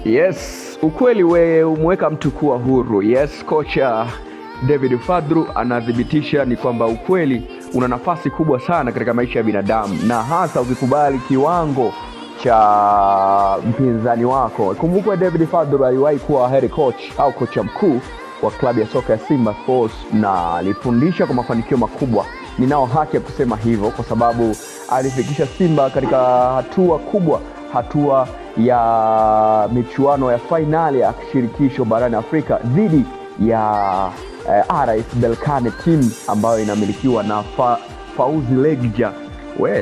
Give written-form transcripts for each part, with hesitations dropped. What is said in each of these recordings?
Yes, ukweli we umeweka mtu kuwa huru. Yes, kocha David Fadlu anathibitisha ni kwamba ukweli una nafasi kubwa sana katika maisha ya binadamu, na hasa ukikubali kiwango cha mpinzani wako. Kumbukwe David Fadlu aliwahi kuwa head coach au kocha mkuu wa klabu ya soka ya Simba Sports na alifundisha kwa mafanikio makubwa. Ninao haki ya kusema hivyo kwa sababu alifikisha Simba katika hatua kubwa, hatua ya michuano ya finali ya shirikisho barani Afrika dhidi ya RS Berkane team ambayo inamilikiwa na Fauzi Legja.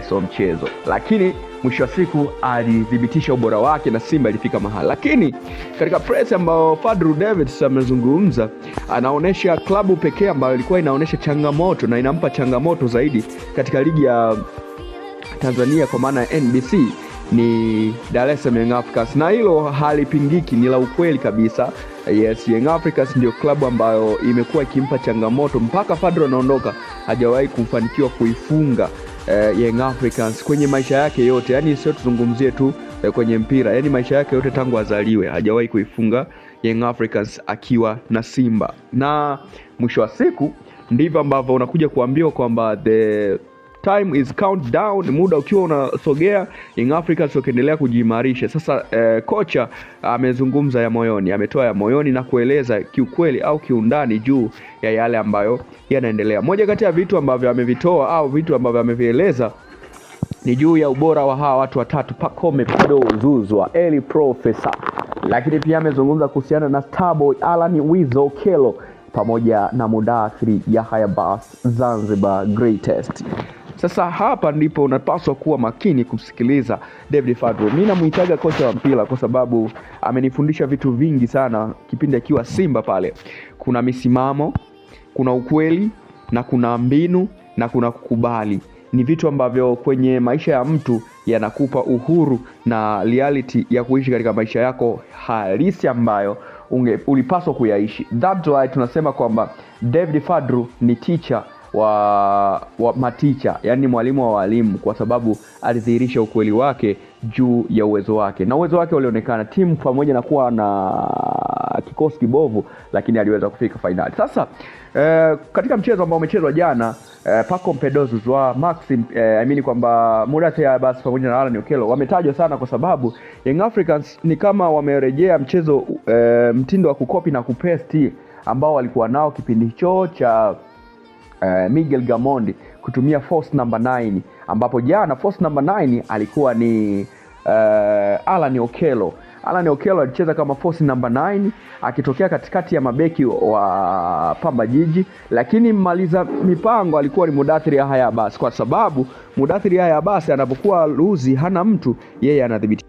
So mchezo, lakini mwisho wa siku alithibitisha ubora wake na Simba ilifika mahali. Lakini katika press ambayo Fadlu David amezungumza, anaonesha klabu pekee ambayo ilikuwa inaonesha changamoto na inampa changamoto zaidi katika ligi ya Tanzania kwa maana ya NBC ni Dar es Salaam Young Africans, na hilo halipingiki, ni la ukweli kabisa. Yes, Young Africans ndio klabu ambayo imekuwa ikimpa changamoto mpaka Fadlu anaondoka, hajawahi kufanikiwa kuifunga Young Africans kwenye maisha yake yote. Yani sio tuzungumzie tu kwenye mpira, yani maisha yake yote tangu azaliwe hajawahi kuifunga Young Africans akiwa na Simba. Na mwisho wa siku ndivyo ambavyo unakuja kuambiwa kwamba the time is countdown, muda ukiwa unasogea, Young Africans wakiendelea kujiimarisha. Sasa kocha amezungumza ya moyoni, ametoa ya moyoni na kueleza kiukweli au kiundani juu ya yale ambayo yanaendelea. Moja kati ya vitu ambavyo amevitoa au vitu ambavyo amevieleza ni juu ya ubora wa hawa watu watatu: Pacome Zouzoua, Eli Professor, lakini pia amezungumza kuhusiana na Starboy Alan Wizo Okello pamoja na Mudathiri Yahya Bass, Zanzibar greatest. Sasa hapa ndipo unapaswa kuwa makini kumsikiliza David Fadlu. Mimi namuitaga kocha wa mpira kwa sababu amenifundisha vitu vingi sana kipindi akiwa Simba pale. Kuna misimamo, kuna ukweli, na kuna mbinu, na kuna kukubali. Ni vitu ambavyo kwenye maisha ya mtu yanakupa uhuru na reality ya kuishi katika maisha yako halisi ambayo ulipaswa kuyaishi. That's why tunasema kwamba David Fadlu ni teacher wa maticha, yani mwalimu wa walimu, kwa sababu alidhihirisha ukweli wake juu ya uwezo wake, na uwezo wake ulionekana. Timu pamoja na kuwa na kikosi kibovu, lakini aliweza kufika finali. Sasa katika mchezo ambao umechezwa jana, Pacome Zouzoua, Maxim kwamba Mudathiri basi pamoja na Alan Okello wametajwa sana kwa sababu Young Africans ni kama wamerejea mchezo mtindo wa kukopi na kupesti ambao walikuwa nao kipindi hicho cha Miguel Gamondi kutumia force number 9, ambapo jana force number 9 alikuwa ni Alan Okello. Alan Okello alicheza kama force number 9 akitokea katikati ya mabeki wa Pamba Jiji, lakini mmaliza mipango alikuwa ni Mudathiri Yahya Bass, kwa sababu Mudathiri Yahya Bass anapokuwa luzi hana mtu, yeye anadhibiti.